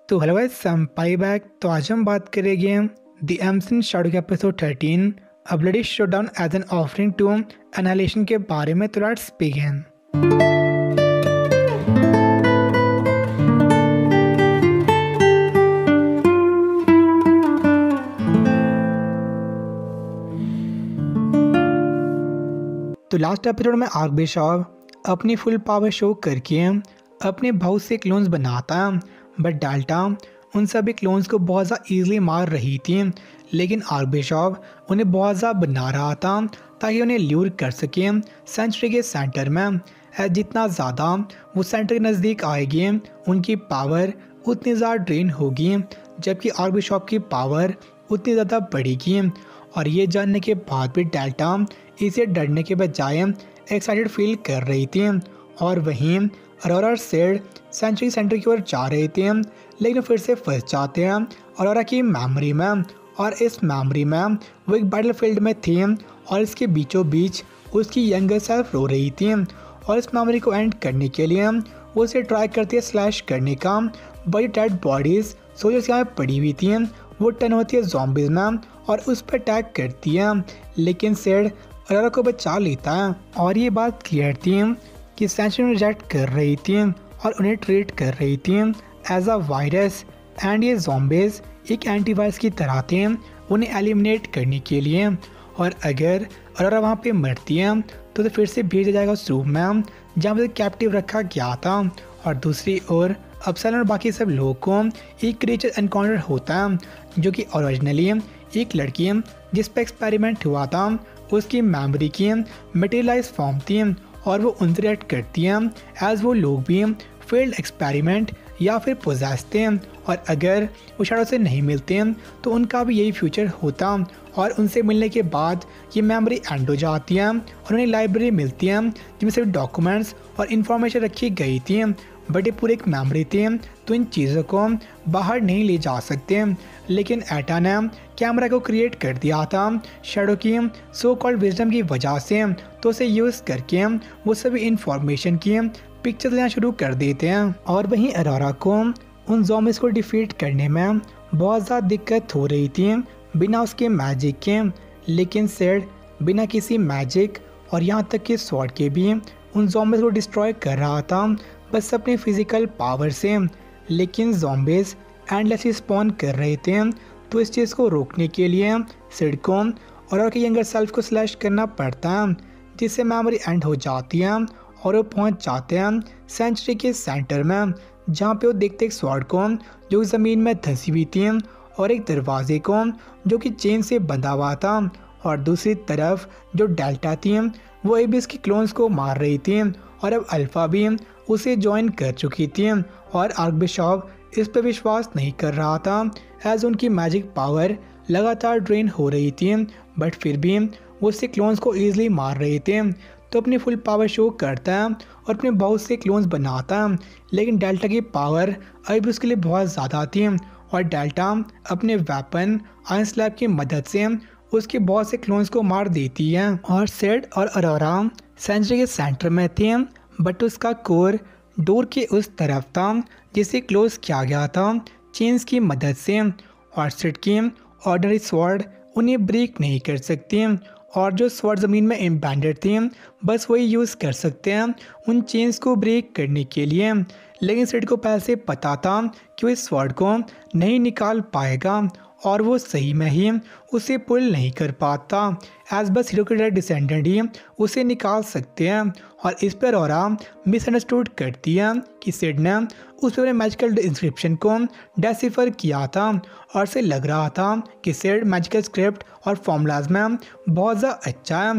तो hello guys, संपाई back. तो आज हम बात करेंगे द एम्सन शैडो के episode 13 a bloody showdown as an offering to एनालिशन के बारे में। तो लेट्स बिगिन। तो लास्ट एपिसोड में आर्कबिशॉप अपनी फुल पावर शो करके अपने बहुत से क्लोन्स बनाता है, बट डेल्टा उन सभी क्लोन्स को बहुत ज़्यादा ईजिली मार रही थी। लेकिन आर्कबिशॉप उन्हें बहुत ज़्यादा बना रहा था ताकि उन्हें ल्यूर कर सके सेंचुरी के सेंटर में। जितना ज़्यादा वो सेंटर के नज़दीक आएगी उनकी पावर उतनी ज़्यादा ड्रेन होगी, जबकि आर्कबिशॉप की पावर उतनी ज़्यादा बढ़ेगी। और ये जानने के बाद भी डेल्टा इसे डरने के बजाय एक्साइटेड फील कर रही थी। और वहीं अरोरा और सेड सेंचुरी सेंटर की ओर जा रहे थे, लेकिन फिर से फंस जाते हैं अरोरा की मेमोरी में। और इस मेमोरी में वो एक बैटलफील्ड में थी और इसके बीचों बीच उसकी यंगर सेल्फ रो रही थी। और इस मेमोरी को एंड करने के लिए वो उसे ट्राई करती है स्लैश करने का, बड़ी डेड बॉडीज सोल्जर्स यहाँ पड़ी हुई थी। वो टर्न होती है ज़ॉम्बीज़ में और उस पर अटैक करती है, लेकिन सेड अरोरा को बचा लेता है। और ये बात क्लियर थी कि सेंचुरी रिजेक्ट कर रही थी और उन्हें ट्रीट कर रही थी एज अ वायरस। एंड ये ज़ॉम्बीज़ एक एंटीवायरस की तरह थे उन्हें एलिमिनेट करने के लिए। और अगर अरोरा वहाँ पे मरती है तो फिर से भेजा जाएगा उस रूम में जहाँ पर कैप्टिव रखा गया था। और दूसरी ओर एप्सिलॉन और बाकी सब लोगों को एक क्रिएचर एनकाउंटर होता है, जो कि ओरिजिनली एक लड़की जिस पर एक्सपेरिमेंट हुआ था उसकी मेमोरी की मटेरियलाइज फॉर्म थी। और वो उनसे रिएक्ट करती हैं एज वो लोग भी फेल्ड एक्सपेरिमेंट या फिर पोजेस थे। और अगर वो शैडो से नहीं मिलते तो उनका भी यही फ्यूचर होता। और उनसे मिलने के बाद ये मेमोरी एंड हो जाती है और उन्हें लाइब्रेरी मिलती है जिसमें सिर्फ डॉक्यूमेंट्स और इन्फॉर्मेशन रखी गई थी, बट ये पूरी एक मेमोरी थी तो इन चीज़ों को बाहर नहीं ले जा सकते। लेकिन एटा ने कैमरा को क्रिएट कर दिया था शैडो की सो कॉल्ड विजडम की वजह से, तो उसे यूज़ करके वो सभी इंफॉर्मेशन की पिक्चर्स लेना शुरू कर देते हैं। और वहीं अरोरा को उन ज़ॉम्बीज़ को डिफीट करने में बहुत ज़्यादा दिक्कत हो रही थी बिना उसके मैजिक के। लेकिन सेड बिना किसी मैजिक और यहाँ तक कि स्वॉर्ड के भी उन ज़ॉम्बीज़ को डिस्ट्रॉय कर रहा था, बस अपने फिजिकल पावर से। लेकिन ज़ॉम्बीज़ एंडलेसली स्पॉन कर रहे थे, तो इस चीज़ को रोकने के लिए सिड को और के यंगर सेल्फ को स्लैश करना पड़ता है, जिससे मेमोरी एंड हो जाती है और वो पहुंच जाते हैं सेंचुरी के सेंटर में, जहां पे वो देखते एक स्वॉर्ड को जो ज़मीन में धंसी हुई थी और एक दरवाजे को जो कि चेन से बंधा हुआ था। और दूसरी तरफ जो डेल्टा थी वो एबिस की क्लोन्स को मार रही थी और अब अल्फा भी उसे ज्वाइन कर चुकी थी। और आर्कबिशॉप इस पर विश्वास नहीं कर रहा था एज उनकी मैजिक पावर लगातार ड्रेन हो रही थी, बट फिर भी वो उससे क्लोन्स को ईजिली मार रहे थे। तो अपनी फुल पावर शो करता है और अपने बहुत से क्लोन्स बनाता है, लेकिन डेल्टा की पावर अभी भी उसके लिए बहुत ज़्यादा थी। और डेल्टा अपने वेपन आयरन स्लैब की मदद से उसके बहुत से क्लोन्स को मार देती है। और सेड और अरोरा सेंचुरी के सेंटर में थे, बट उसका कोर डोर के उस तरफ था जिसे क्लोज किया गया था चेन्स की मदद से। और सेड की ऑर्डनरी स्वॉर्ड उन्हें ब्रेक नहीं कर सकती, और जो स्वॉर्ड ज़मीन में एम्बेडेड थे बस वही यूज़ कर सकते हैं उन चेन्स को ब्रेक करने के लिए। लेकिन सेड को पहले से पता था कि वो इस स्वॉर्ड को नहीं निकाल पाएगा, और वो सही में ही उसे पुल नहीं कर पाता एज बस हीरो के डायरेक्ट डिसेंडेंट ही उसे निकाल सकते हैं। और इस पर अरोरा मिसअंडरस्टूड करती है कि सिड ने उस पर मैजिकल इंस्क्रिप्शन को डेसिफर किया था, और से लग रहा था कि सिड मैजिकल स्क्रिप्ट और फॉर्मूलाज में बहुत ज़्यादा अच्छा है,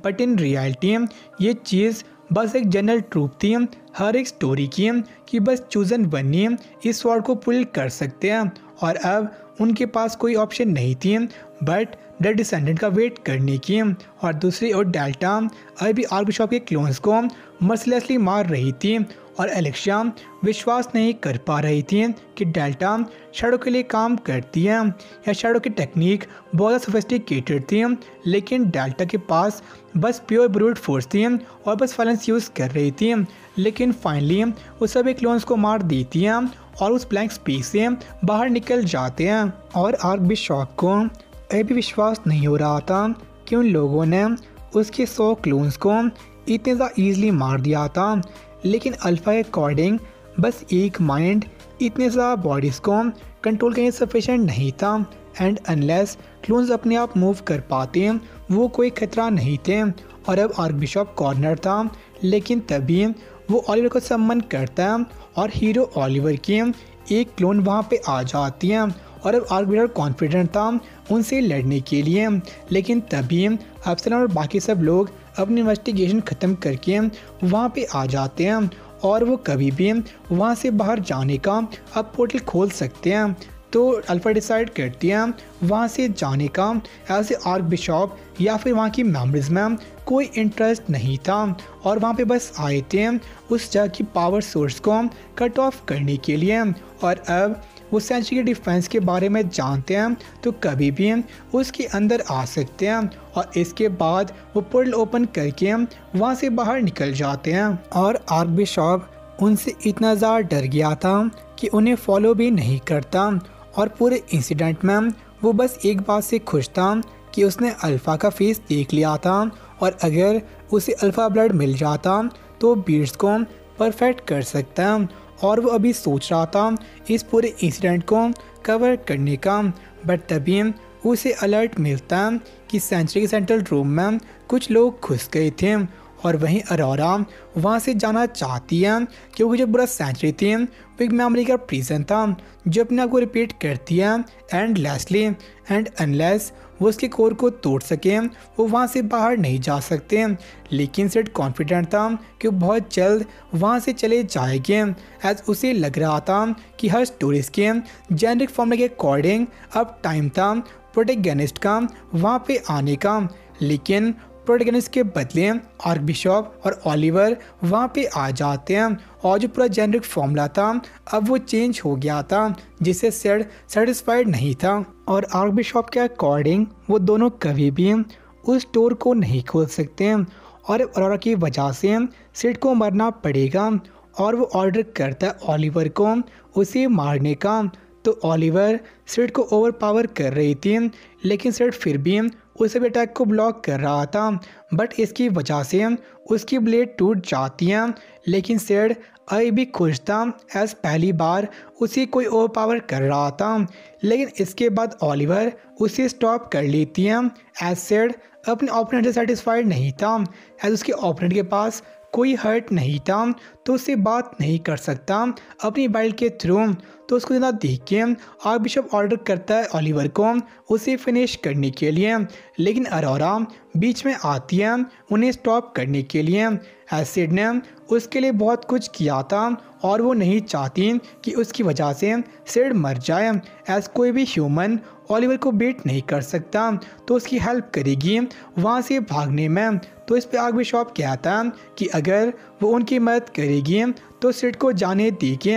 बट इन रियलिटी ये चीज़ बस एक जनरल ट्रूथ थी हर एक स्टोरी की कि बस चूजन वन ही इस स्वॉर्ड को पुल कर सकते हैं। और अब उनके पास कोई ऑप्शन नहीं थी बट द डिसेंडेंट का वेट करने की। और दूसरी ओर डेल्टा अभी आर्कबिशॉप के क्लोन्स को मर्सिलेसली मार रही थी, और एलेक्सिया विश्वास नहीं कर पा रही थी कि डेल्टा शैडो के लिए काम करती है या शैडो की टेक्निक बहुत ज़्यादा सोफिस्टिकेटेड थी। लेकिन डेल्टा के पास बस प्योर ब्रूट फोर्स थी और बस फाइलेंस यूज़ कर रही थी। लेकिन फाइनली वो सभी क्लोन्स को मार देती हैं और उस ब्लैंक स्पेस से बाहर निकल जाते हैं। और आर्क बिशप को अभी विश्वास नहीं हो रहा था कि उन लोगों ने उसके 100 क्लोन्स को इतने ज़्यादा ईजिली मार दिया था। लेकिन अल्फा के अकॉर्डिंग बस एक माइंड इतने ज़्यादा बॉडीज़ को कंट्रोल करने सफिशेंट नहीं था। एंड अनलेस क्लोन्स अपने आप मूव कर पाते वो कोई खतरा नहीं थे। और अब आर्क बिशप कॉर्नर था। लेकिन तभी वो ऑलिवर को सम्मन करता है और हीरो ऑलिवर की एक क्लोन वहाँ पे आ जाती है। और अब आर्क बिशप कॉन्फिडेंट था उनसे लड़ने के लिए। लेकिन तभी एप्सिलॉन और बाकी सब लोग अपनी इन्वेस्टिगेशन ख़त्म करके वहाँ पे आ जाते हैं और वो कभी भी वहाँ से बाहर जाने का अब पोर्टल खोल सकते हैं। तो अल्फा डिसाइड करती है वहाँ से जाने का। ऐसे आर्क बिशप या फिर वहाँ की मेमोरीज में कोई इंटरेस्ट नहीं था और वहाँ पे बस आए थे उस जगह की पावर सोर्स को कट ऑफ करने के लिए। और अब वो सेंचुरी के डिफेंस के बारे में जानते हैं तो कभी भी उसके अंदर आ सकते हैं। और इसके बाद वो पोर्टल ओपन करके वहाँ से बाहर निकल जाते हैं। और आर्क बिशप उनसे इतना ज़्यादा डर गया था कि उन्हें फॉलो भी नहीं करता। और पूरे इंसिडेंट में वो बस एक बात से खुश था कि उसने अल्फ़ा का फेस देख लिया था और अगर उसे अल्फ़ा ब्लड मिल जाता तो बीट्स को परफेक्ट कर सकता। और वो अभी सोच रहा था इस पूरे इंसिडेंट को कवर करने का। बट तभी उसे अलर्ट मिलता कि सेंचुरी के सेंट्रल रूम में कुछ लोग घुस गए थे। और वहीं अरोरा वहाँ से जाना चाहती है क्योंकि जो पूरा सेंचुरी थी वो एक मेमोरी का प्रिजन था जो अपने आप को रिपीट करती है एंडलेसली। एंड अनलेस वो उसके कोर को तोड़ सके वो वहाँ से बाहर नहीं जा सकते। लेकिन सिड कॉन्फिडेंट था कि वो बहुत जल्द वहाँ से चले जाएंगे एज उसे लग रहा था कि हर स्टोरीज के जेनरिक फॉर्मूले के अकॉर्डिंग अब टाइम था प्रोटेगनिस्ट का वहाँ पे आने का। लेकिन प्रोटेगनिस्ट के बदले आर्क बिशप और ऑलिवर वहाँ पे आ जाते हैं और जो पूरा जेनरिक फॉर्मूला था अब वो चेंज हो गया था जिससे सिड सेटिस्फाइड नहीं था। और आर्क बिशप के अकॉर्डिंग वो दोनों कभी भी उस स्टोर को नहीं खोल सकते और अरोरा की वजह से सिड को मरना पड़ेगा। और वो ऑर्डर करता है ऑलिवर को उसे मारने का। तो ऑलिवर सिड को ओवर पावर कर रही थी लेकिन सिड फिर भी उस अटैक को ब्लॉक कर रहा था। बट इसकी वजह से उसकी ब्लेड टूट जाती है। लेकिन सिड अभी भी खुश था एज पहली बार उसे कोई ओवर पावर कर रहा था। लेकिन इसके बाद ऑलिवर उसे स्टॉप कर लेती है एज सिड अपने ओपोनेंट से सेटिस्फाइड नहीं था एज उसके ओपोनेंट के पास कोई हर्ट नहीं था तो उससे बात नहीं कर सकता अपनी बाइल के थ्रू। तो उसको ज़्यादा देख के आर्क बिशप ऑर्डर करता है ऑलिवर को उसे फिनिश करने के लिए। लेकिन अरोरा बीच में आती है उन्हें स्टॉप करने के लिए। एसिड ने उसके लिए बहुत कुछ किया था और वो नहीं चाहती कि उसकी वजह से सिड मर जाए एज कोई भी ह्यूमन ऑलिवर को बीट नहीं कर सकता तो उसकी हेल्प करेगी वहाँ से भागने में। तो इस पे आर्क बिशप कहता है कि अगर वो उनकी मदद करेगी तो सिड को जाने देगी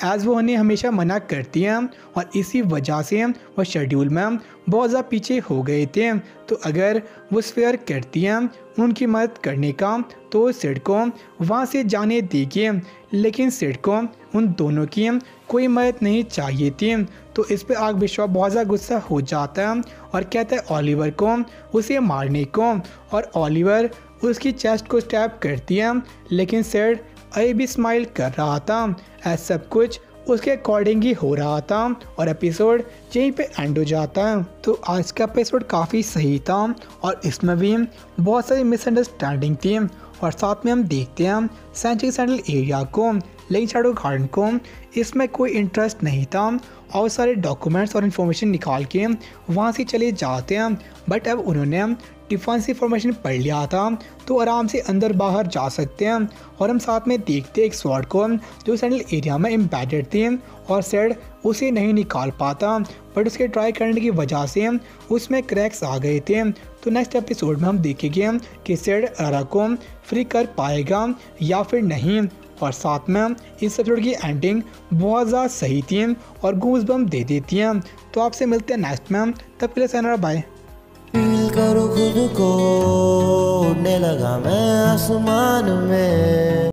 एज वो उन्हें हमेशा मना करती हैं और इसी वजह से वो शेड्यूल में बहुत ज़्यादा पीछे हो गए थे। तो अगर वो स्वेयर करती हैं उनकी मदद करने का तो सिड को वहाँ से जाने देगी। लेकिन सिड को उन दोनों की कोई मदद नहीं चाहिए थी। तो इस पे आर्क बिशप बहुत ज़्यादा गुस्सा हो जाता है और कहता है ऑलिवर को उसे मारने को। और ऑलिवर उसकी चेस्ट को स्टैब करती है लेकिन सिड अभी भी स्माइल कर रहा था ऐसा सब कुछ उसके अकॉर्डिंग ही हो रहा था। और एपिसोड यहीं पे एंड हो जाता है। तो आज का एपिसोड काफ़ी सही था और इसमें भी बहुत सारी मिसअंडरस्टैंडिंग थी। और साथ में हम देखते हैं सेंचुरी सेंट्रल एरिया को लेकिन शैडो गार्डन को इसमें कोई इंटरेस्ट नहीं था और सारे डॉक्यूमेंट्स और इन्फॉर्मेशन निकाल के वहाँ से चले जाते हैं। बट अब उन्होंने डिफेंस इन्फॉर्मेशन पढ़ लिया था तो आराम से अंदर बाहर जा सकते हैं। और हम साथ में देखते हैं एक स्वॉर्ड को जो सेंट्रल एरिया में एम्बेडेड थी और सिड उसे नहीं निकाल पाता बट उसके ट्राई करने की वजह से उसमें क्रैक्स आ गए थे। तो नेक्स्ट एपिसोड में हम देखेंगे कि सिड अरोरा को फ्री कर पाएगा या फिर नहीं। और साथ में इस एपिसोड की एंडिंग बहुत ज़्यादा सही थी और गूज बम दे देती हैं। तो आपसे मिलते हैं नेक्स्ट में, तब के लिए सैनरा बाय। फील करो खुद को उड़ने लगा मैं आसमान में।